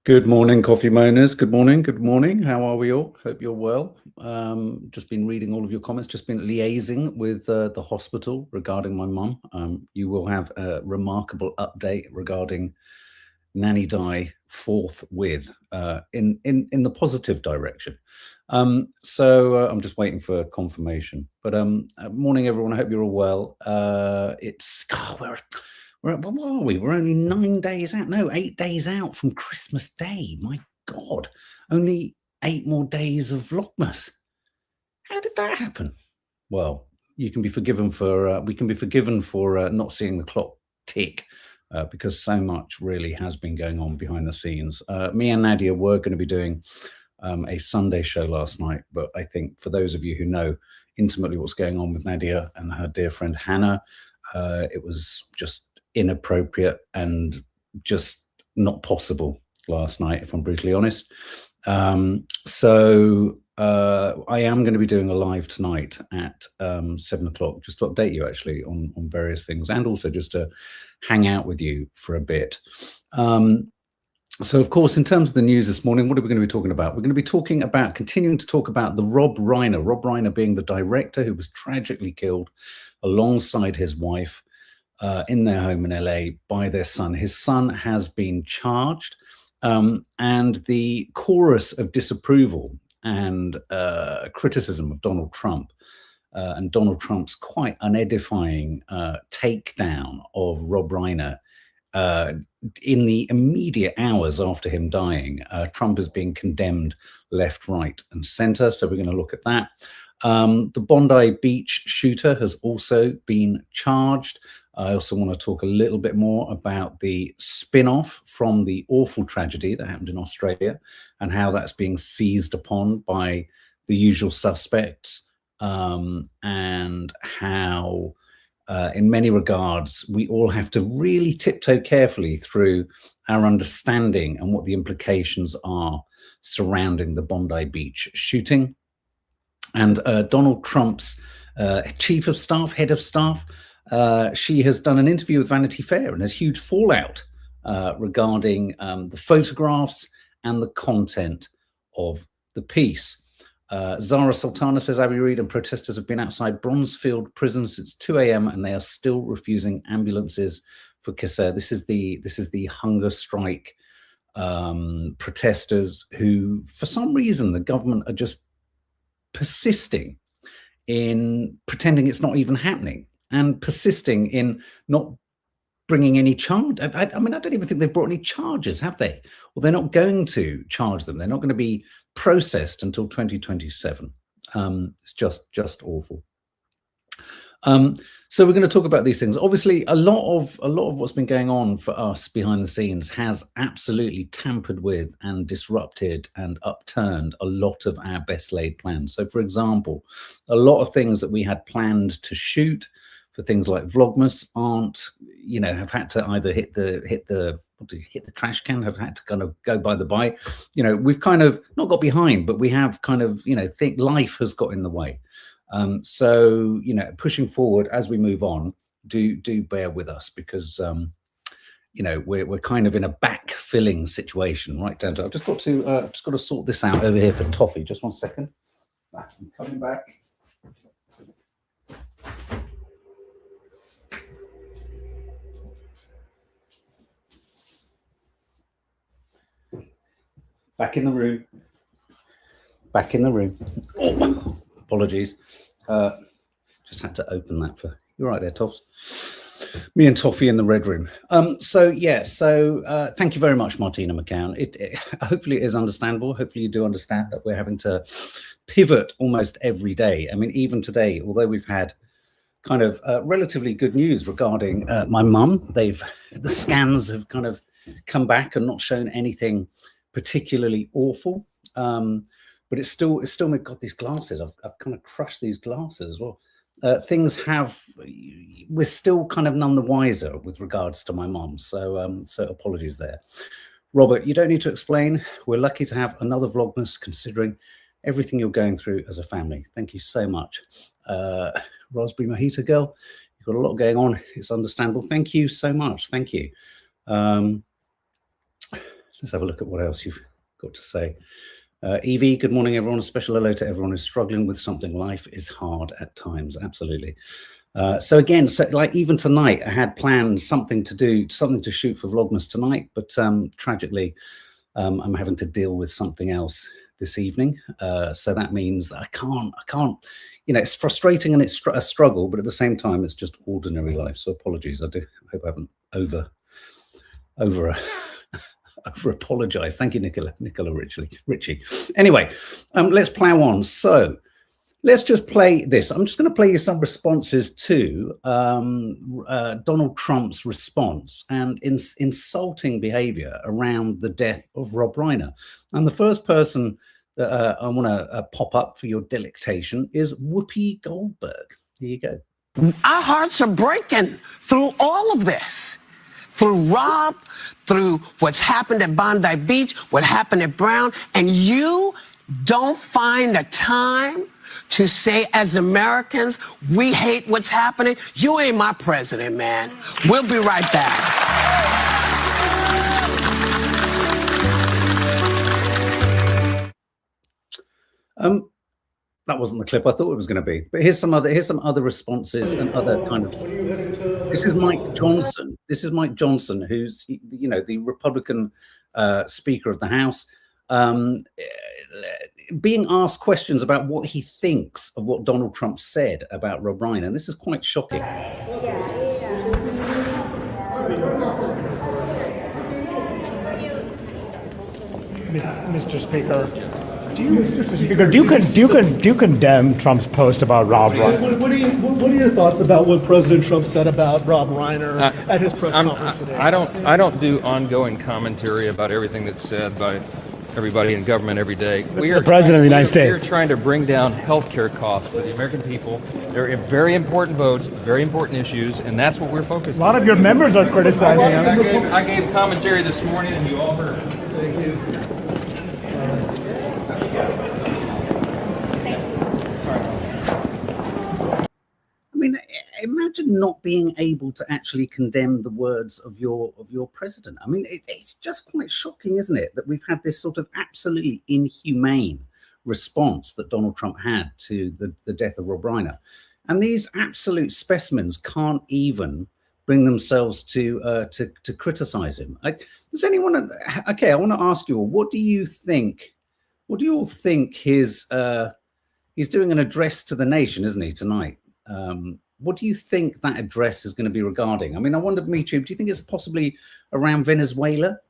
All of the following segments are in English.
Good morning, coffee moaners. Good morning. Good morning. How are we all? Hope you're well. Just been reading all of your comments. Just been liaising with the hospital regarding my mum. You will have a remarkable update regarding Nanny Di forthwith in the positive direction. So I'm just waiting for confirmation. But morning, everyone. I hope you're all well. It's what are we? We're only 9 days out. No, 8 days out from Christmas Day. My God, only 8 more days of Vlogmas. How did that happen? Well, you can be forgiven for. We can be forgiven for not seeing the clock tick. Because so much really has been going on behind the scenes. Me and Nadia were going to be doing a Sunday show last night, but I think for those of you who know intimately what's going on with Nadia and her dear friend Hannah, it was just inappropriate and just not possible last night, if I'm brutally honest. So I am going to be doing a live tonight at 7 o'clock, just to update you actually on various things, and also just to hang out with you for a bit. So of course, in terms of the news this morning, what are we going to be talking about? We're going to be talking about, continuing to talk about the Rob Reiner being the director who was tragically killed alongside his wife in their home in LA by their son. His son has been charged, and the chorus of disapproval and criticism of Donald Trump and Donald Trump's quite unedifying takedown of Rob Reiner in the immediate hours after him dying. Trump is being condemned left, right, and center. So we're going to look at that. The Bondi Beach shooter has also been charged. I also want to talk a little bit more about the spin-off from the awful tragedy that happened in Australia and how that's being seized upon by the usual suspects, and how in many regards we all have to really tiptoe carefully through our understanding and what the implications are surrounding the Bondi Beach shooting. And Donald Trump's chief of staff, head of staff, she has done an interview with Vanity Fair, and there's huge fallout regarding the photographs and the content of the piece. Zara Sultana says Abbey Reid and protesters have been outside Bronzefield prison since 2 a.m. and they are still refusing ambulances for Kisser. This is the hunger strike protesters who, for some reason, the government are just persisting in pretending it's not even happening and persisting in not bringing any charge. I mean, I don't even think they've brought any charges, have they? Well, they're not going to charge them. They're not going to be processed until 2027. It's just awful. So we're going to talk about these things. Obviously, a lot of what's been going on for us behind the scenes has absolutely tampered with and disrupted and upturned a lot of our best laid plans. So, for example, a lot of things that we had planned to shoot for things like Vlogmas aren't, have had to either hit the trash can, have had to kind of go by the by. We've kind of not got behind, but we have kind of, think life has got in the way. So, pushing forward as we move on, do bear with us because, we're kind of in a backfilling situation right down to. I've just got to sort this out over here for Toffee. Just 1 second. I'm coming back. Back in the room. Back in the room. Oh, apologies. Just had to open that for you're right there, Toffs. Me and Toffee in the red room. So thank you very much, Martina McCown. Hopefully it is understandable. Hopefully you do understand that we're having to pivot almost every day. I mean, even today, although we've had kind of relatively good news regarding my mum, the scans have kind of come back and not shown anything particularly awful. But it's still we've got these glasses. I've kind of crushed these glasses as well. We're still kind of none the wiser with regards to my mom. So apologies there. Robert, you don't need to explain. We're lucky to have another Vlogmas considering everything you're going through as a family. Thank you so much. Raspberry Mojito Girl, you've got a lot going on. It's understandable. Thank you so much. Thank you. Let's have a look at what else you've got to say. Evie, good morning, everyone. A special hello to everyone who's struggling with something. Life is hard at times, absolutely. So again, like even tonight, I had planned something to shoot for Vlogmas tonight, but tragically, I'm having to deal with something else this evening. So that means that I can't, you know, it's frustrating and it's a struggle, but at the same time, it's just ordinary life. So apologies. I hope I haven't over apologize. Thank you, Nicola Richie. Anyway, let's plow on. So let's just play this. I'm just going to play you some responses to Donald Trump's response and insulting behavior around the death of Rob Reiner. And the first person that I want to pop up for your delectation is Whoopi Goldberg. Here you go. Our hearts are breaking through all of this. Through Rob, through what's happened at Bondi Beach, what happened at Brown, and you don't find the time to say, as Americans, we hate what's happening. You ain't my president, man. We'll be right back. That wasn't the clip I thought it was going to be, but here's some other responses and other kind of. This is Mike Johnson. This is Mike Johnson, who's, you know, the Republican Speaker of the House, being asked questions about what he thinks of what Donald Trump said about Rob Reiner, and this is quite shocking. Mr. Speaker, do you condemn Trump's post about Rob Reiner? What are your thoughts about what President Trump said about Rob Reiner at his press conference today? I don't do ongoing commentary about everything that's said by everybody in government every day. We are the president of the United States. We're trying to bring down health care costs for the American people. They're very important votes, very important issues, and that's what we're focused on. A lot of your members are criticizing him. I gave commentary this morning, and you all heard it. Thank you. I mean, imagine not being able to actually condemn the words of your president. I mean, it's just quite shocking, isn't it, that we've had this sort of absolutely inhumane response that Donald Trump had to the death of Rob Reiner, and these absolute specimens can't even bring themselves to criticize him. Does anyone? Okay, I want to ask you all. What do you think? What do you all think he's doing an address to the nation, isn't he, tonight? What do you think that address is going to be regarding? I mean, I wonder, Michu, do you think it's possibly around Venezuela?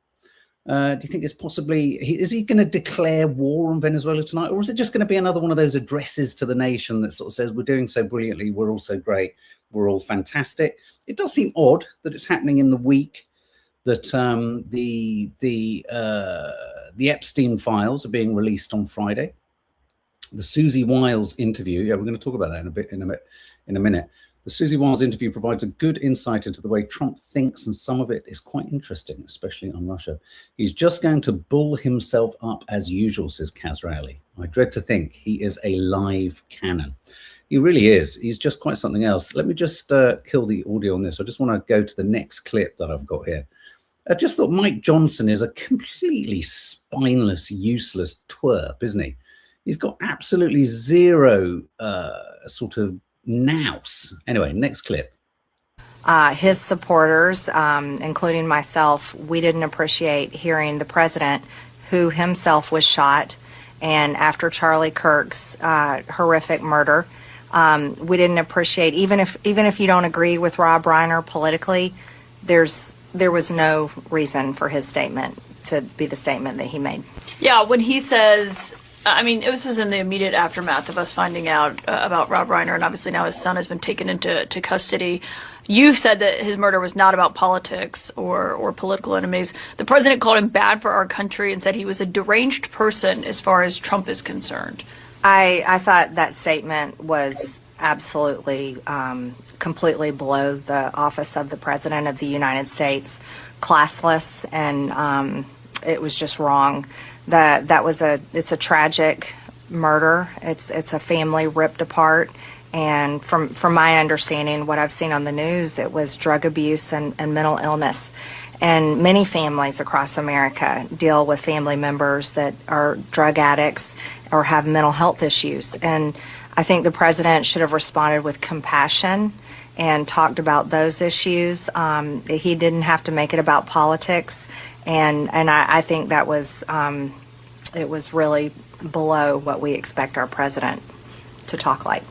Do you think it's possibly, is he going to declare war on Venezuela tonight? Or is it just going to be another one of those addresses to the nation that sort of says, we're doing so brilliantly, we're all so great, we're all fantastic? It does seem odd that it's happening in the week that the Epstein files are being released on Friday. The Susie Wiles interview, yeah, we're going to talk about that in a minute. The Susie Wiles interview provides a good insight into the way Trump thinks, and some of it is quite interesting, especially on Russia. He's just going to bull himself up as usual, says Kaz Rowley. I dread to think he is a live cannon. He really is. He's just quite something else. Let me just kill the audio on this. I just want to go to the next clip that I've got here. I just thought Mike Johnson is a completely spineless, useless twerp, isn't he? He's got absolutely zero sort of nous. Anyway, next clip. His supporters, including myself, we didn't appreciate hearing the president, who himself was shot, and after Charlie Kirk's horrific murder, we didn't appreciate, even if you don't agree with Rob Reiner politically, there was no reason for his statement to be the statement that he made. Yeah, when he says, I mean, this was in the immediate aftermath of us finding out about Rob Reiner, and obviously now his son has been taken into custody. You've said that his murder was not about politics or political enemies. The president called him bad for our country and said he was a deranged person as far as Trump is concerned. I thought that statement was absolutely completely below the office of the president of the United States, classless, and it was just wrong. It's a tragic murder. It's a family ripped apart, and from my understanding, what I've seen on the news, it was drug abuse and mental illness. And many families across America deal with family members that are drug addicts or have mental health issues. And I think the president should have responded with compassion and talked about those issues. He didn't have to make it about politics. And I think that was, it was really below what we expect our president to talk like.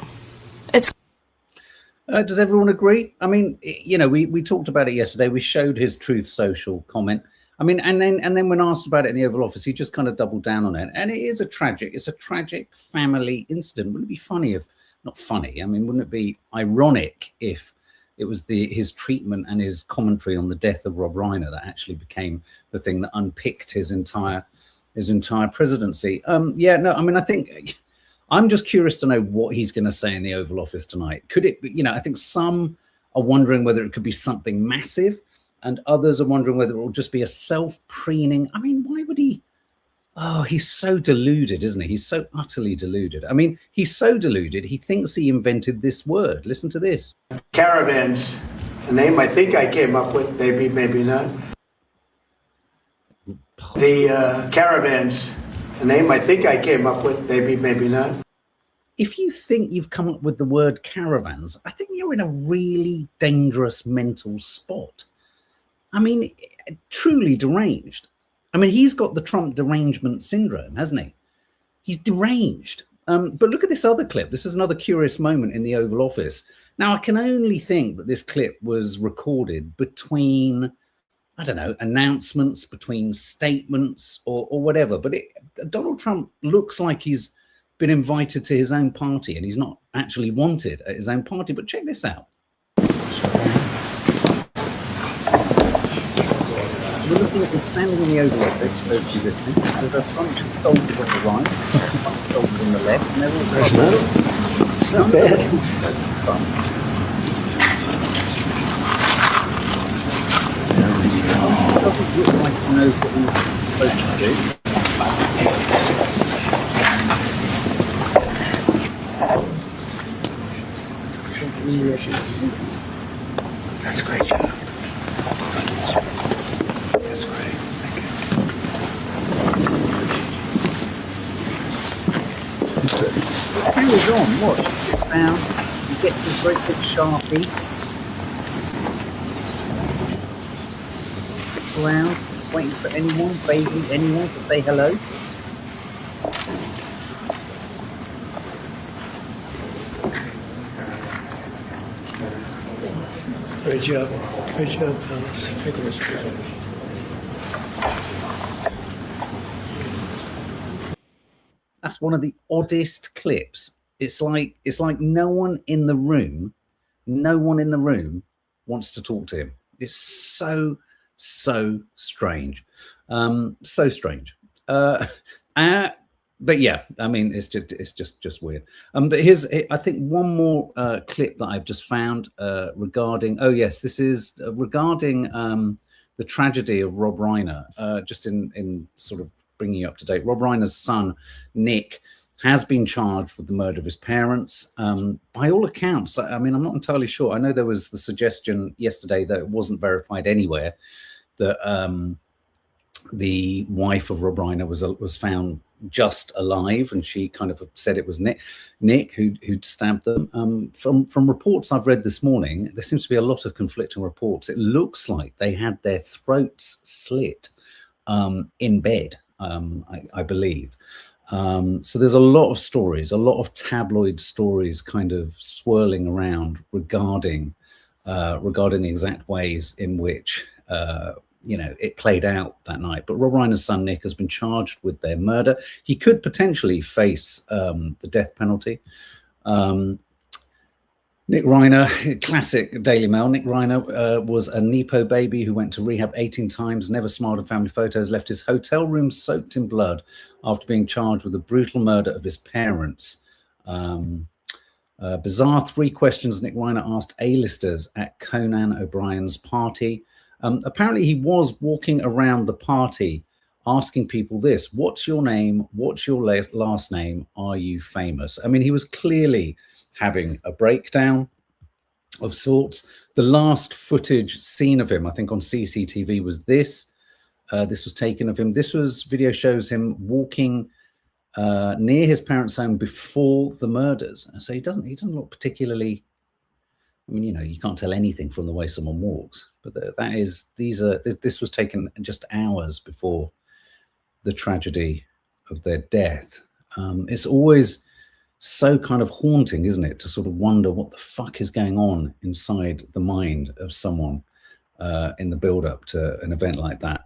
Does everyone agree? I mean, you know, we talked about it yesterday. We showed his Truth Social comment. I mean, and then when asked about it in the Oval Office, he just kind of doubled down on it. And it's a tragic family incident. Wouldn't it be funny if, not funny, I mean, wouldn't it be ironic if it was his treatment and his commentary on the death of Rob Reiner that actually became the thing that unpicked his entire presidency? Yeah, no, I mean, I think I'm just curious to know what he's going to say in the Oval Office tonight. Could it be, you know, I think some are wondering whether it could be something massive, and others are wondering whether it will just be a self-preening. I mean, why would he? Oh, he's so deluded, isn't he? He's so utterly deluded. I mean, he's so deluded, he thinks he invented this word. Listen to this. Caravans, a name I think I came up with, maybe, maybe not. The caravans, a name I think I came up with, maybe, maybe not. If you think you've come up with the word caravans, I think you're in a really dangerous mental spot. I mean, truly deranged. I mean, he's got the Trump derangement syndrome, hasn't he? He's deranged. But look at this other clip. This is another curious moment in the Oval Office. Now, I can only think that this clip was recorded between, I don't know, announcements, between statements or whatever. But Donald Trump looks like he's been invited to his own party and he's not actually wanted at his own party. But check this out. We're looking at him standing in the Oval Office, for those of you listening. There's a bunch of soldiers on the right, a bunch of soldiers on the left, and they're all... It's not bad. It doesn't look like he knows what he's supposed to do. That's great, John. That's great. Thank you. Carries on, watch. He gets down, he gets his great big Sharpie. Looks around, waiting for anyone, vaguely anyone to say hello. Great job. Great job, fellas. That's one of the oddest clips. It's like no one in the room wants to talk to him. It's so strange. So strange. But yeah, I mean, it's just weird. But here's, I think, one more clip that I've just found regarding. Oh yes, this is regarding the tragedy of Rob Reiner. Just in sort of bringing you up to date. Rob Reiner's son, Nick, has been charged with the murder of his parents. By all accounts, I mean, I'm not entirely sure. I know there was the suggestion yesterday that it wasn't verified anywhere that the wife of Rob Reiner was found just alive, and she kind of said it was Nick who'd stabbed them. From reports I've read this morning, there seems to be a lot of conflicting reports. It looks like they had their throats slit in bed, I believe. So there's a lot of stories, a lot of tabloid stories kind of swirling around regarding the exact ways in which it played out that night. But Rob Reiner's son, Nick, has been charged with their murder. He could potentially face the death penalty. Nick Reiner, classic Daily Mail. Nick Reiner was a Nepo baby who went to rehab 18 times, never smiled in family photos, left his hotel room soaked in blood after being charged with the brutal murder of his parents. Bizarre 3 questions Nick Reiner asked A-listers at Conan O'Brien's party. Apparently he was walking around the party asking people this: what's your name? What's your last name? Are you famous? I mean, he was clearly having a breakdown. of sorts. The last footage seen of him, I think on CCTV, was this. This was taken of him. This video shows him walking near his parents' home before the murders. So he doesn't look particularly, I mean, you know, you can't tell anything from the way someone walks, but this was taken just hours before the tragedy of their death. It's always so kind of haunting, isn't it, to sort of wonder what the fuck is going on inside the mind of someone in the build-up to an event like that.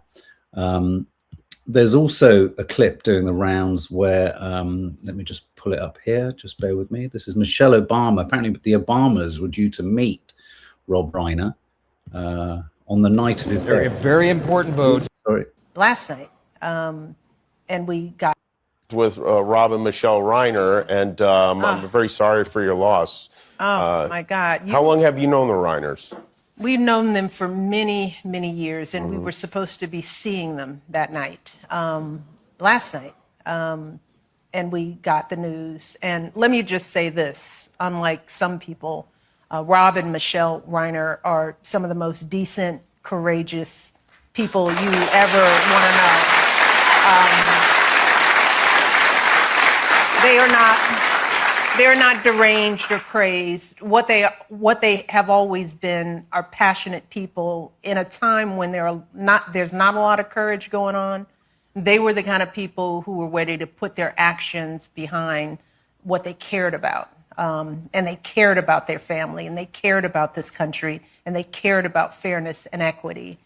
There's also a clip doing the rounds where, let me just pull it up here, just bear with me. This is Michelle Obama. Apparently the Obamas were due to meet Rob Reiner on the night of his death. Very important vote. Sorry. Last night, and we got with Rob and Michelle Reiner, and I'm very sorry for your loss. Oh my God! How long have you known the Reiners? We've known them for many, many years, and we were supposed to be seeing them that night, last night, and we got the news. And let me just say this: unlike some people, Rob and Michelle Reiner are some of the most decent, courageous people you ever want to know. They're not deranged or crazed. What they have always been are passionate people in a time when there's not a lot of courage going on. They were the kind of people who were ready to put their actions behind what they cared about. And they cared about their family, and they cared about this country, and they cared about fairness and equity.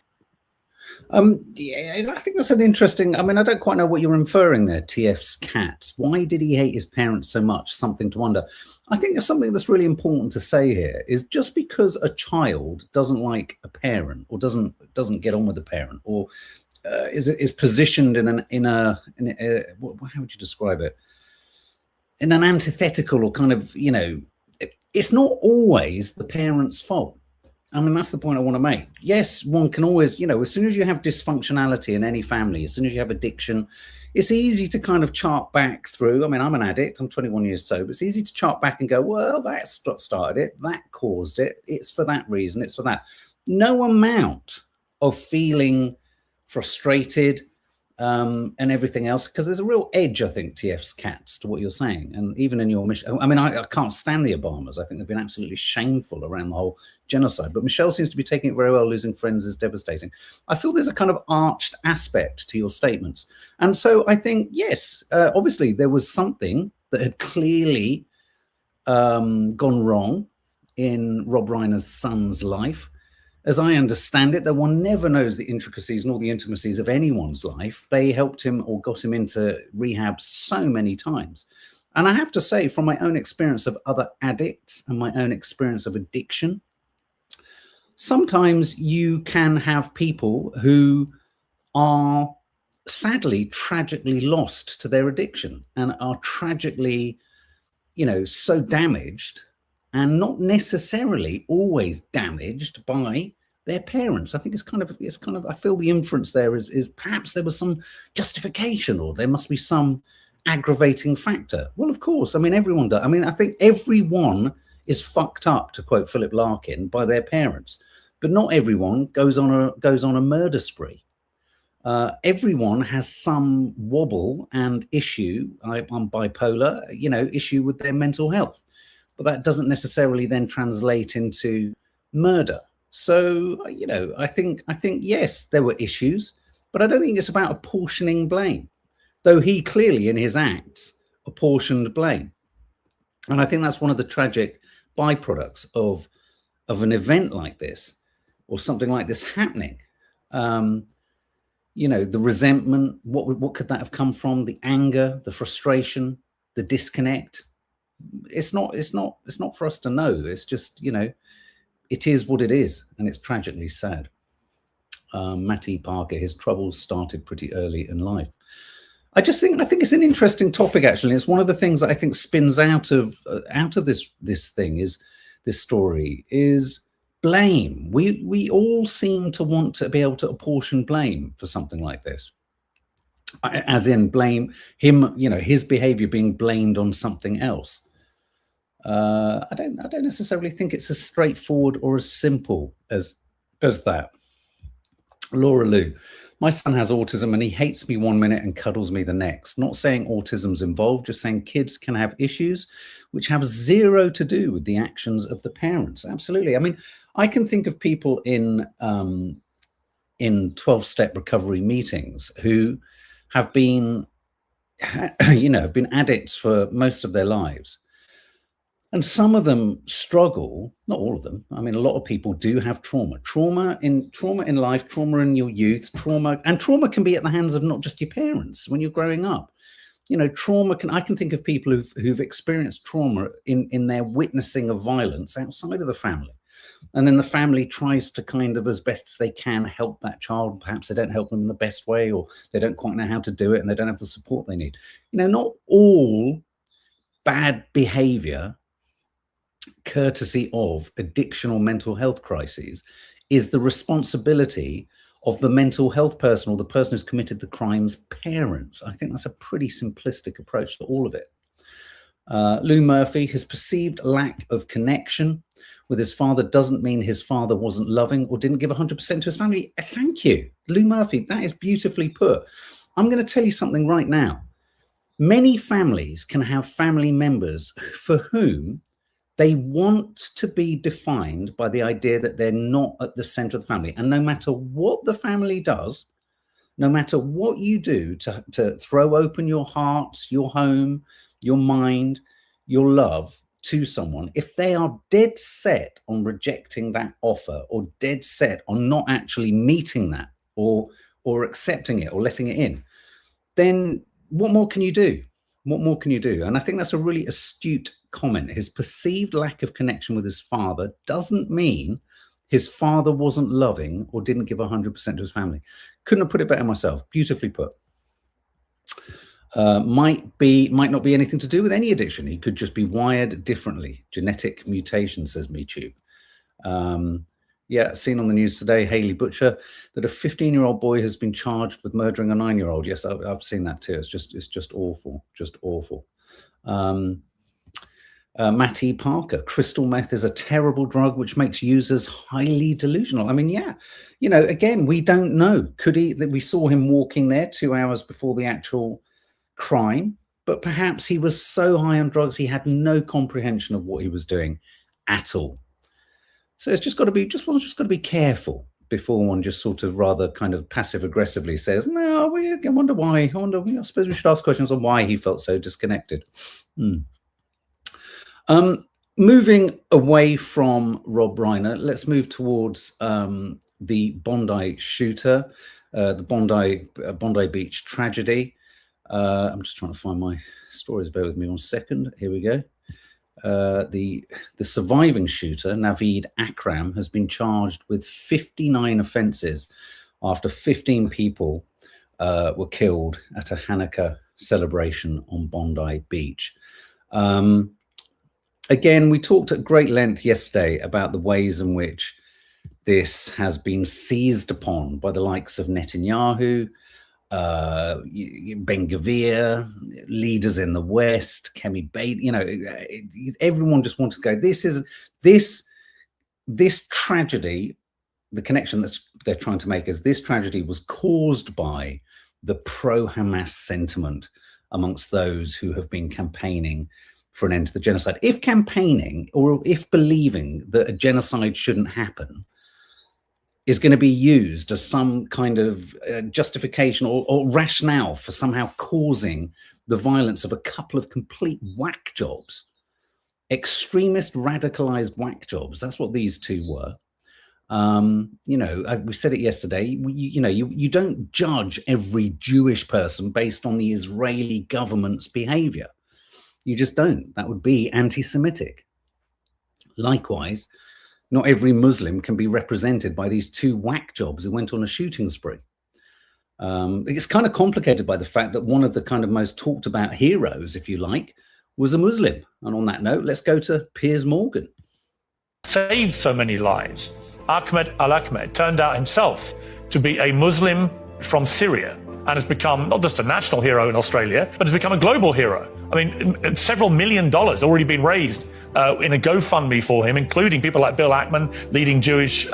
Yeah, I think that's an interesting, I mean, I don't quite know what you're inferring there, TF's cats. Why did he hate his parents so much? Something to wonder. I think there's something that's really important to say here is just because a child doesn't like a parent or doesn't get on with a parent, or is positioned in a how would you describe it? In an antithetical or kind of, you know, it's not always the parent's fault. I mean, that's the point I want to make. Yes, one can always, you know, as soon as you have dysfunctionality in any family, as soon as you have addiction, it's easy to kind of chart back through. I mean, I'm an addict. I'm 21 years sober. It's easy to chart back and go, well, that's what started it. That caused it. It's for that reason. It's for that. No amount of feeling frustrated and everything else, because there's a real edge, I think, TF's cats, to what you're saying. And even in your mission, I mean, I can't stand the Obamas. I think they've been absolutely shameful around the whole genocide. But Michelle seems to be taking it very well. Losing friends is devastating. I feel there's a kind of arched aspect to your statements. And so I think, yes, obviously there was something that had clearly gone wrong in Rob Reiner's son's life. As I understand it, that one never knows the intricacies and all the intimacies of anyone's life. They helped him or got him into rehab so many times. And I have to say, from my own experience of other addicts and my own experience of addiction, sometimes you can have people who are sadly, tragically lost to their addiction and are tragically, you know, so damaged, and not necessarily always damaged by their parents. I think it's kind of, I feel the inference there is perhaps there was some justification, or there must be some aggravating factor. Well, of course, I mean, everyone does. I mean, I think everyone is fucked up, to quote Philip Larkin, by their parents, but not everyone goes on a murder spree. Everyone has some wobble and issue. I'm bipolar, you know, issue with their mental health. But that doesn't necessarily then translate into murder. So, you know, I think yes, there were issues, but I don't think it's about apportioning blame, though he clearly in his acts apportioned blame. And I think that's one of the tragic byproducts of an event like this, or something like this happening. You know, the resentment, what could that have come from? The anger, the frustration, the disconnect. It's not for us to know. It's just, you know, it is what it is, and it's tragically sad. Matty Parker, his troubles started pretty early in life. I think it's an interesting topic, actually. It's one of the things that I think spins out of this thing, is this story, is blame. We all seem to want to be able to apportion blame for something like this, as in blame him, you know, his behavior being blamed on something else. I don't necessarily think it's as straightforward or as simple as that. Laura Lou, my son has autism and he hates me 1 minute and cuddles me the next. Not saying autism's involved, just saying kids can have issues which have zero to do with the actions of the parents. Absolutely. I mean, I can think of people in 12-step recovery meetings who have been, have been addicts for most of their lives. And some of them struggle, not all of them. I mean, a lot of people do have trauma in life, trauma in your youth, trauma can be at the hands of not just your parents when you're growing up. I can think of people who've experienced trauma in their witnessing of violence outside of the family. And then the family tries to kind of, as best as they can, help that child. Perhaps they don't help them in the best way, or they don't quite know how to do it and they don't have the support they need. Not all bad behavior, courtesy of addiction or mental health crises, is the responsibility of the mental health person or the person who's committed the crime's parents. I think that's a pretty simplistic approach to all of it. Lou Murphy, his perceived lack of connection with his father doesn't mean his father wasn't loving or didn't give 100% to his family. Thank you, Lou Murphy. That is beautifully put. I'm going to tell you something right now. Many families can have family members for whom they want to be defined by the idea that they're not at the center of the family. And no matter what the family does, no matter what you do to throw open your hearts, your home, your mind, your love to someone, if they are dead set on rejecting that offer or dead set on not actually meeting that or accepting it or letting it in, then what more can you do? What more can you do? And I think that's a really astute comment. His perceived lack of connection with his father doesn't mean his father wasn't loving or didn't give 100% to his family. Couldn't have put it better myself. Beautifully put. Might not be anything to do with any addiction. He could just be wired differently. Genetic mutation, says MeTube. Yeah, seen on the news today, Haley Butcher, that a 15-year-old boy has been charged with murdering a 9-year-old. Yes, I've seen that too. It's just awful, just awful. Matty Parker, crystal meth is a terrible drug which makes users highly delusional. I mean, yeah, again, we don't know. We saw him walking there 2 hours before the actual crime, but perhaps he was so high on drugs he had no comprehension of what he was doing at all. So it's just got to be careful before one just sort of rather kind of passive aggressively says, no, I wonder why. I suppose we should ask questions on why he felt so disconnected. Moving away from Rob Reiner, let's move towards the Bondi shooter, the Bondi Beach tragedy. I'm just trying to find my stories. Bear with me 1 second. Here we go. The surviving shooter, Naveed Akram, has been charged with 59 offenses after 15 people were killed at a Hanukkah celebration on Bondi Beach. Again, we talked at great length yesterday about the ways in which this has been seized upon by the likes of Netanyahu, Ben Gvir, leaders in the West, Kemi Bate, everyone just wanted to go, this tragedy, the connection that they're trying to make is this tragedy was caused by the pro-Hamas sentiment amongst those who have been campaigning for an end to the genocide. If campaigning or if believing that a genocide shouldn't happen is going to be used as some kind of justification or rationale for somehow causing the violence of a couple of complete whack jobs, extremist, radicalized whack jobs. That's what these two were. We said it yesterday, you don't judge every Jewish person based on the Israeli government's behavior. You just don't. That would be anti-Semitic. Likewise, not every Muslim can be represented by these two whack jobs who went on a shooting spree. It's kind of complicated by the fact that one of the kind of most talked about heroes, if you like, was a Muslim. And on that note, let's go to Piers Morgan. Saved so many lives. Ahmed Al-Ahmed turned out himself to be a Muslim from Syria and has become not just a national hero in Australia, but has become a global hero. I mean, several $1 million already been raised in a GoFundMe for him, including people like Bill Ackman, leading Jewish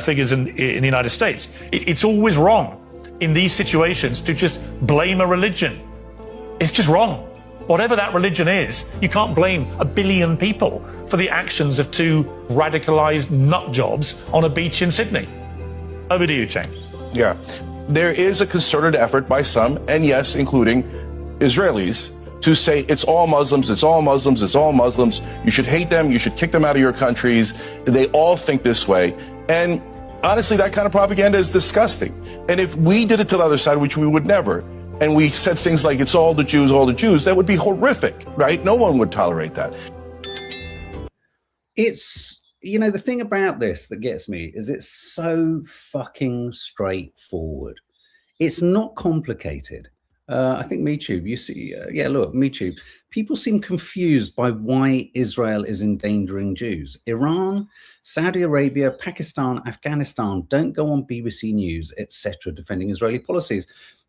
figures in the United States. It's always wrong in these situations to just blame a religion. It's just wrong. Whatever that religion is, you can't blame 1 billion people for the actions of 2 radicalized nut jobs on a beach in Sydney. Over to you, Cheng. Yeah. There is a concerted effort by some, and yes, including Israelis, to say it's all Muslims, it's all Muslims, it's all Muslims. You should hate them, you should kick them out of your countries. They all think this way. And honestly, that kind of propaganda is disgusting. And if we did it to the other side, which we would never, and we said things like it's all the Jews, that would be horrific, right? No one would tolerate that. It's, you know, the thing about this that gets me is it's so fucking straightforward. It's not complicated. I think MeTube, you see, yeah, look, MeTube, people seem confused by why Israel is endangering Jews. Iran, Saudi Arabia, Pakistan, Afghanistan don't go on BBC News, etc., defending Israeli policies.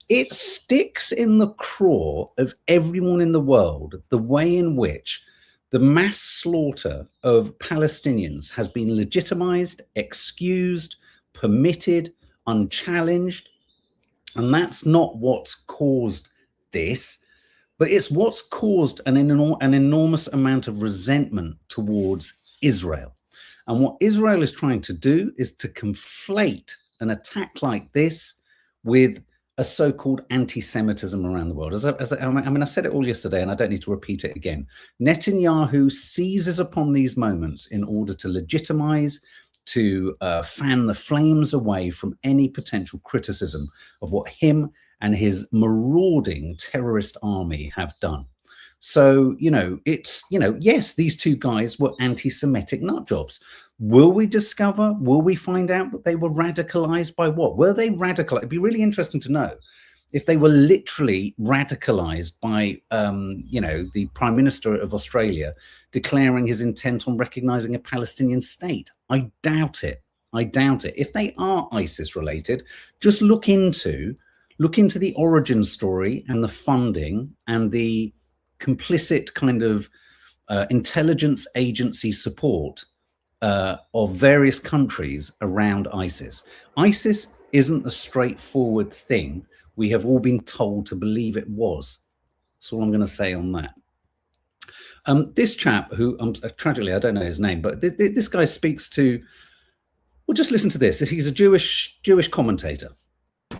It sticks in the craw of everyone in the world the way in which the mass slaughter of Palestinians has been legitimized, excused, permitted, unchallenged. And that's not what's caused this, but it's what's caused an enormous amount of resentment towards Israel. And what Israel is trying to do is to conflate an attack like this with a so-called anti-Semitism around the world. I said it all yesterday, and I don't need to repeat it again. Netanyahu seizes upon these moments in order to legitimize, to fan the flames away from any potential criticism of what him and his marauding terrorist army have done. So, you know, it's, you know, yes, these 2 guys were anti-Semitic nutjobs. Will we discover, will we find out that they were radicalized by what? Were they radicalized? It'd be really interesting to know if they were literally radicalized by, you know, the Prime Minister of Australia declaring his intent on recognizing a Palestinian state. I doubt it. I doubt it. If they are ISIS related, just look into the origin story and the funding and the complicit kind of intelligence agency support of various countries around ISIS. ISIS isn't the straightforward thing we have all been told to believe it was. That's all I'm going to say on that. This chap, who tragically I don't know his name, but this guy speaks to. Well, just listen to this. He's a Jewish commentator.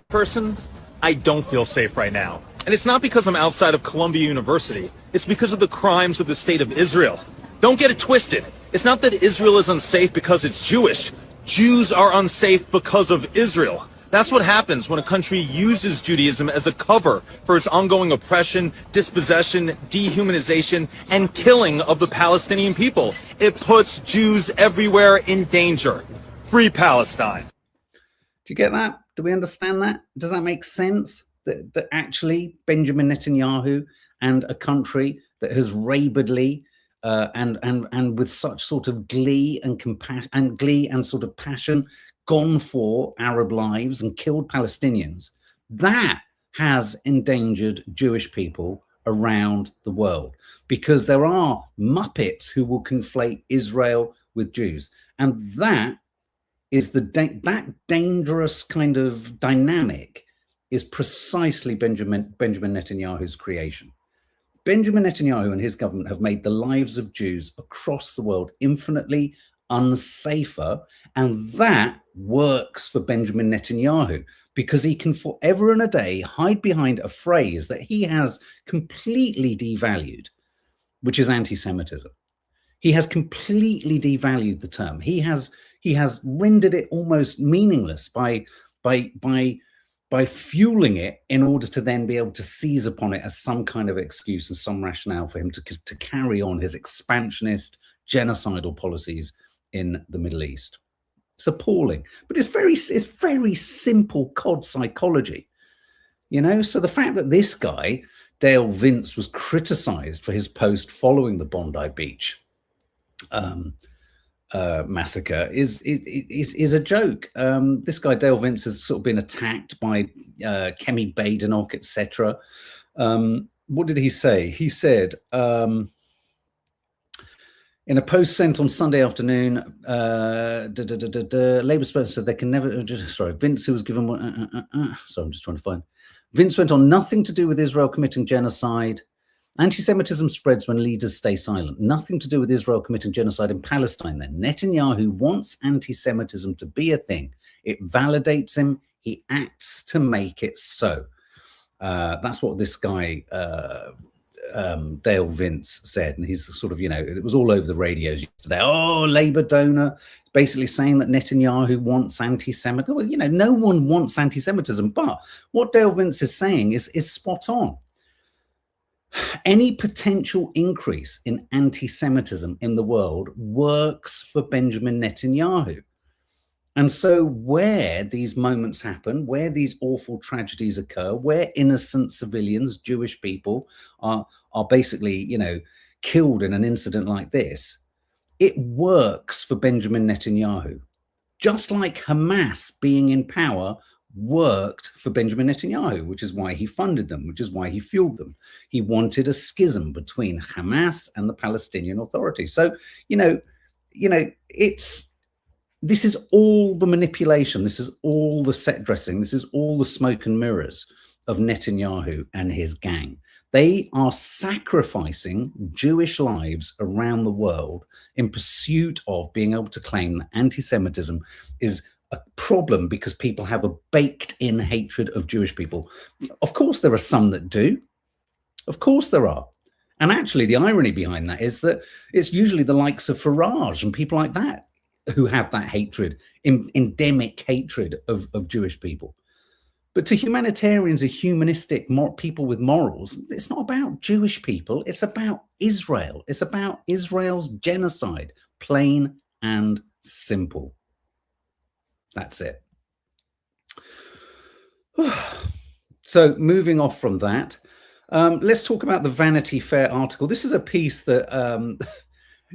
Person, I don't feel safe right now, and it's not because I'm outside of Columbia University. It's because of the crimes of the state of Israel. Don't get it twisted. It's not that Israel is unsafe because it's Jewish. Jews are unsafe because of Israel. That's what happens when a country uses Judaism as a cover for its ongoing oppression, dispossession, dehumanization, and killing of the Palestinian people. It puts Jews everywhere in danger. Free Palestine. Do you get that? Do we understand that? Does that make sense? That actually Benjamin Netanyahu and a country that has rabidly and with such sort of glee and compassion and glee and sort of passion gone for Arab lives and killed Palestinians, that has endangered Jewish people around the world, because there are Muppets who will conflate Israel with Jews. And that is that dangerous kind of dynamic is precisely Benjamin Netanyahu's creation. Benjamin Netanyahu and his government have made the lives of Jews across the world infinitely unsafer, and that works for Benjamin Netanyahu because he can forever and a day hide behind a phrase that he has completely devalued, which is anti-Semitism. He has completely devalued the term. He has rendered it almost meaningless by fueling it in order to then be able to seize upon it as some kind of excuse and some rationale for him to carry on his expansionist, genocidal policies in the Middle East. It's appalling, but it's very simple COD psychology, you know. So the fact that this guy Dale Vince was criticized for his post following the Bondi Beach massacre is a joke. This guy Dale Vince has sort of been attacked by Kemi Badenoch, etc. What did he say? He said, In a post sent on Sunday afternoon, Labour spokesman said they can never. Sorry, Vince, who was given one. Sorry, I'm just trying to find. Vince went on, nothing to do with Israel committing genocide. Anti-Semitism spreads when leaders stay silent. Nothing to do with Israel committing genocide in Palestine then. Netanyahu wants anti-Semitism to be a thing. It validates him. He acts to make it so. That's what this guy, Dale Vince, said. And he's sort of, it was all over the radios yesterday. Oh, Labour donor, basically saying that Netanyahu wants anti-Semitism. Well, no one wants anti-Semitism. But what Dale Vince is saying is spot on. Any potential increase in anti-Semitism in the world works for Benjamin Netanyahu. And so where these moments happen, where these awful tragedies occur, where innocent civilians, Jewish people, are basically, killed in an incident like this, it works for Benjamin Netanyahu. Just like Hamas being in power worked for Benjamin Netanyahu, which is why he funded them, which is why he fueled them. He wanted a schism between Hamas and the Palestinian Authority. So, this is all the manipulation. This is all the set dressing. This is all the smoke and mirrors of Netanyahu and his gang. They are sacrificing Jewish lives around the world in pursuit of being able to claim that anti-Semitism is a problem because people have a baked-in hatred of Jewish people. Of course, there are some that do. Of course there are. And actually, the irony behind that is that it's usually the likes of Farage and people like that who have that hatred, endemic hatred of Jewish people. But to humanitarians and humanistic people with morals, it's not about Jewish people. It's about Israel. It's about Israel's genocide, plain and simple. That's it. So moving off from that, let's talk about the Vanity Fair article. This is a piece that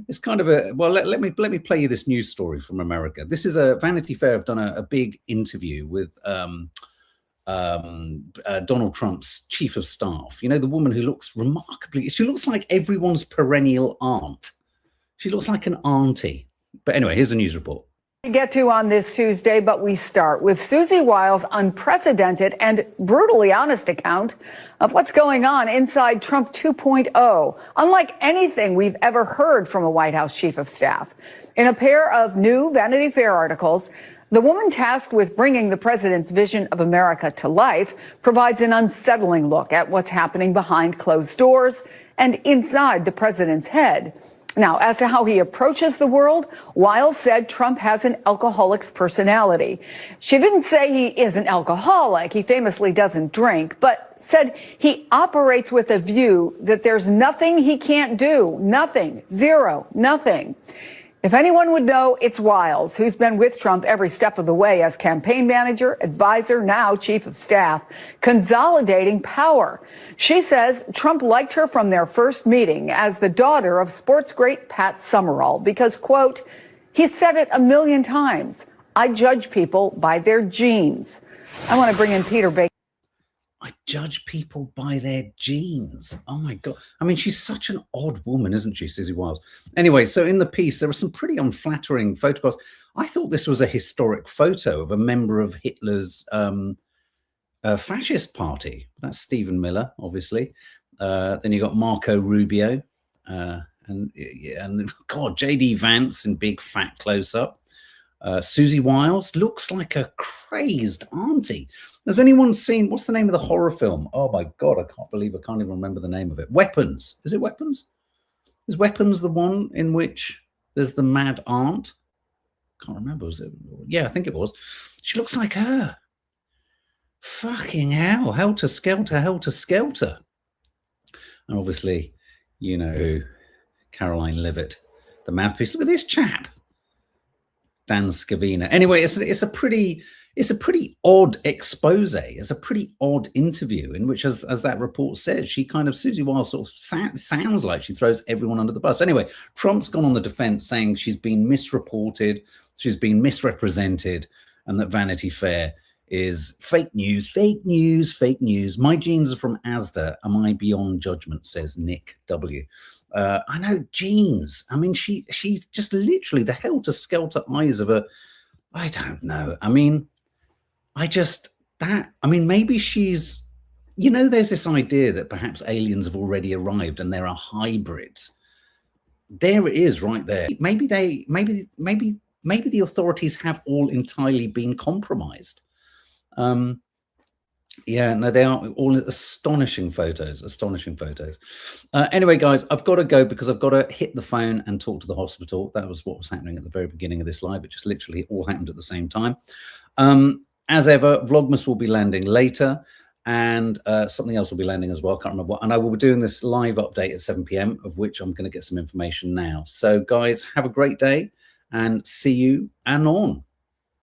it's kind of a, well, let me play you this news story from America. This is a Vanity Fair have done a big interview with Donald Trump's chief of staff. The woman who looks remarkably, she looks like everyone's perennial aunt. She looks like an auntie. But anyway, here's a news report. Get to on this Tuesday, but we start with Susie Wiles' unprecedented and brutally honest account of what's going on inside Trump 2.0, unlike anything we've ever heard from a White House chief of staff. In a pair of new Vanity Fair articles, the woman tasked with bringing the president's vision of America to life provides an unsettling look at what's happening behind closed doors and inside the president's head. Now, as to how he approaches the world, Wiles said Trump has an alcoholic's personality. She didn't say he is an alcoholic. He famously doesn't drink, but said he operates with a view that there's nothing he can't do. Nothing. Zero. Nothing. If anyone would know, it's Wiles, who's been with Trump every step of the way as campaign manager, advisor, now chief of staff, consolidating power. She says Trump liked her from their first meeting as the daughter of sports great Pat Summerall because, quote, he said it a million times, I judge people by their genes. I want to bring in Peter Baker. I judge people by their genes. Oh my God. I mean, she's such an odd woman, isn't she, Susie Wiles? Anyway, so in the piece, there are some pretty unflattering photographs. I thought this was a historic photo of a member of Hitler's fascist party. That's Stephen Miller, obviously. Then you got Marco Rubio and God, J.D. Vance in big fat close-up. Susie Wiles looks like a crazed auntie. Has anyone seen, what's the name of the horror film? Oh my God, I can't even remember the name of it. Weapons. Is it Weapons? Is Weapons the one in which there's the mad aunt? Can't remember. Was it? Yeah, I think it was. She looks like her. Fucking hell. Helter Skelter, Helter Skelter. And obviously, you know who, Caroline Levitt, the mouthpiece. Look at this chap. Dan Scavina. Anyway, it's a pretty odd expose. It's a pretty odd interview in which, as that report says, she kind of, Susie Wiles sort of sounds like she throws everyone under the bus. Anyway, Trump's gone on the defense saying she's been misreported, she's been misrepresented, and that Vanity Fair is fake news, fake news, fake news. My jeans are from Asda. Am I beyond judgment, says Nick W. I know jeans. I mean, she's just literally the helter-skelter eyes of a, I don't know. I mean, maybe she's, you know, there's this idea that perhaps aliens have already arrived and there are hybrids. There it is right there. Maybe the authorities have all entirely been compromised. Yeah, no, they are all astonishing photos, anyway, guys, I've got to go because I've got to hit the phone and talk to the hospital. That was what was happening at the very beginning of this live. It just literally all happened at the same time. As ever, Vlogmas will be landing later, and something else will be landing as well. I can't remember what. And I will be doing this live update at 7 p.m, of which I'm going to get some information now. So, guys, have a great day and see you anon.